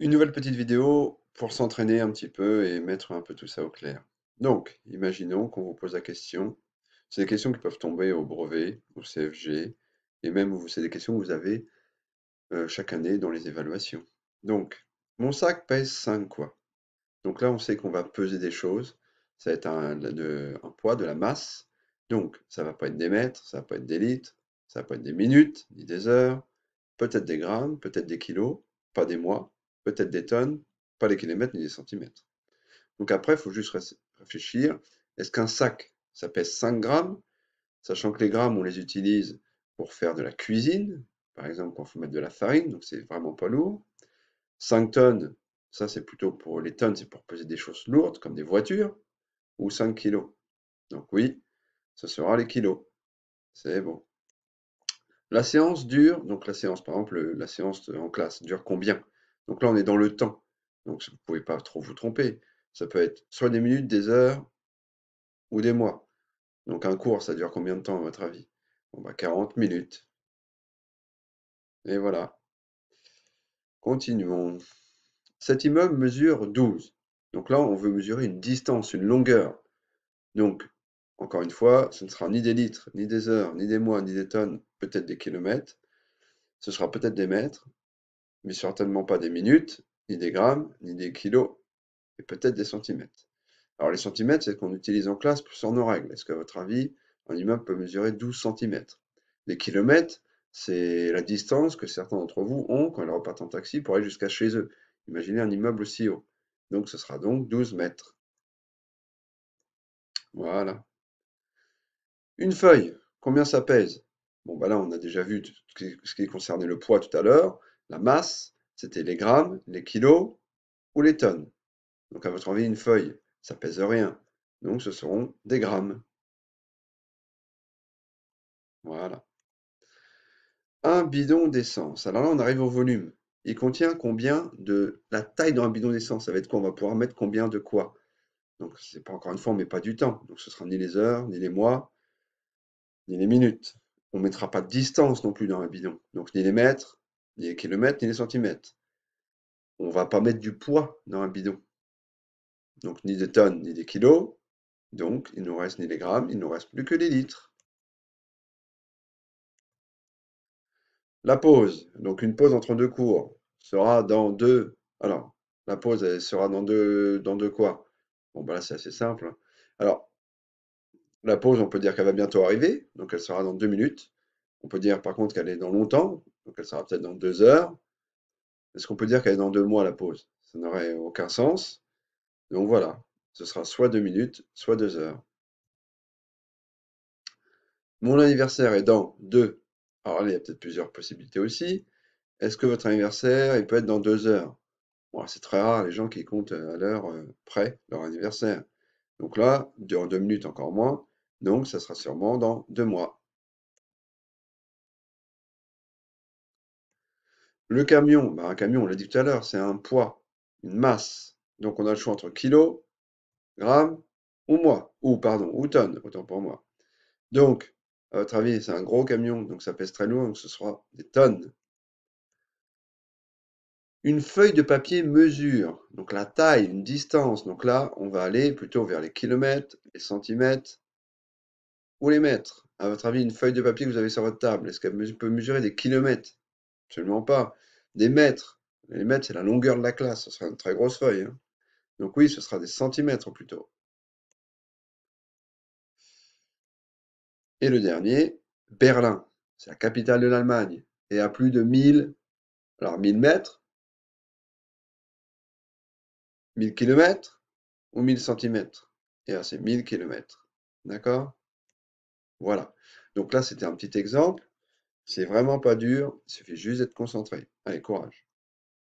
Une nouvelle petite vidéo pour s'entraîner un petit peu et mettre un peu tout ça au clair. Donc, imaginons qu'on vous pose la question. C'est des questions qui peuvent tomber au brevet, au CFG, et même c'est des questions que vous avez chaque année dans les évaluations. Donc, mon sac pèse 5 quoi. Donc là, on sait qu'on va peser des choses. Ça va être un poids, de la masse. Donc, ça va pas être des mètres, ça va pas être des litres, ça va pas être des minutes, ni des heures, peut-être des grammes, peut-être des kilos, pas des mois, peut-être des tonnes, pas des kilomètres ni des centimètres. Donc après, il faut juste réfléchir. Est-ce qu'un sac, ça pèse 5 grammes, sachant que les grammes, on les utilise pour faire de la cuisine, par exemple quand il faut mettre de la farine, donc c'est vraiment pas lourd. 5 tonnes, ça c'est plutôt pour les tonnes, c'est pour peser des choses lourdes, comme des voitures, ou 5 kilos. Donc oui, ce sera les kilos. C'est bon. La séance dure, donc la séance, par exemple, la séance en classe dure combien? Donc là, on est dans le temps. Donc vous ne pouvez pas trop vous tromper. Ça peut être soit des minutes, des heures ou des mois. Donc un cours, ça dure combien de temps à votre avis? Bon bah 40 minutes. Et voilà. Continuons. Cet immeuble mesure 12. Donc là, on veut mesurer une distance, une longueur. Donc, encore une fois, ce ne sera ni des litres, ni des heures, ni des mois, ni des tonnes, peut-être des kilomètres. Ce sera peut-être des mètres, mais certainement pas des minutes, ni des grammes, ni des kilos, et peut-être des centimètres. Alors les centimètres, c'est ce qu'on utilise en classe sur nos règles. Est-ce qu'à votre avis, un immeuble peut mesurer 12 centimètres? Les kilomètres, c'est la distance que certains d'entre vous ont quand ils repartent en taxi pour aller jusqu'à chez eux. Imaginez un immeuble aussi haut. Donc ce sera donc 12 mètres. Voilà. Une feuille, combien ça pèse? Bon, bah là, on a déjà vu ce qui concernait le poids tout à l'heure. La masse, c'était les grammes, les kilos ou les tonnes. Donc, à votre avis, une feuille, ça pèse rien. Donc, ce seront des grammes. Voilà. Un bidon d'essence. Alors là, on arrive au volume. Il contient combien de la taille d'un bidon d'essence? Ça va être quoi? On va pouvoir mettre combien de quoi? Donc, c'est pas encore une fois, on met pas du temps. Donc, ce sera ni les heures, ni les mois, ni les minutes. On ne mettra pas de distance non plus dans un bidon. Donc, ni les mètres, ni les kilomètres, ni les centimètres. On va pas mettre du poids dans un bidon. Donc, ni des tonnes, ni des kilos. Donc, il ne nous reste ni les grammes, il ne nous reste plus que les litres. La pause, donc une pause entre deux cours, sera dans deux. Alors, la pause, elle sera dans deux quoi? Bon, bah là, c'est assez simple, hein. Alors, la pause, on peut dire qu'elle va bientôt arriver, donc elle sera dans 2 minutes. On peut dire par contre qu'elle est dans longtemps, donc elle sera peut-être dans 2 heures. Est-ce qu'on peut dire qu'elle est dans 2 mois, la pause? Ça n'aurait aucun sens. Donc voilà, ce sera soit 2 minutes, soit 2 heures. Mon anniversaire est dans deux. Alors là, il y a peut-être plusieurs possibilités aussi. Est-ce que votre anniversaire, il peut être dans 2 heures? Bon, c'est très rare les gens qui comptent à l'heure près leur anniversaire. Donc là, dans 2 minutes encore moins. Donc ça sera sûrement dans 2 mois. Le camion, bah, un camion, on l'a dit tout à l'heure, c'est un poids, une masse. Donc on a le choix entre kilos, grammes ou mois. Ou pardon, ou tonnes, autant pour moi. Donc, à votre avis, c'est un gros camion, donc ça pèse très lourd, donc ce sera des tonnes. Une feuille de papier mesure, donc la taille, une distance. Donc là, on va aller plutôt vers les kilomètres, les centimètres ou les mètres. À votre avis, une feuille de papier que vous avez sur votre table, est-ce qu'elle peut mesurer des kilomètres? Absolument pas. Des mètres. Les mètres, c'est la longueur de la classe. Ce sera une très grosse feuille, hein. Donc oui, ce sera des centimètres plutôt. Et le dernier, Berlin. C'est la capitale de l'Allemagne. Et à plus de 1000, alors 1000 mètres, 1000 kilomètres ou 1000 centimètres. Et là, c'est 1000 kilomètres. D'accord? Voilà. Donc là, c'était un petit exemple. C'est vraiment pas dur. Il suffit juste d'être concentré. Allez, courage.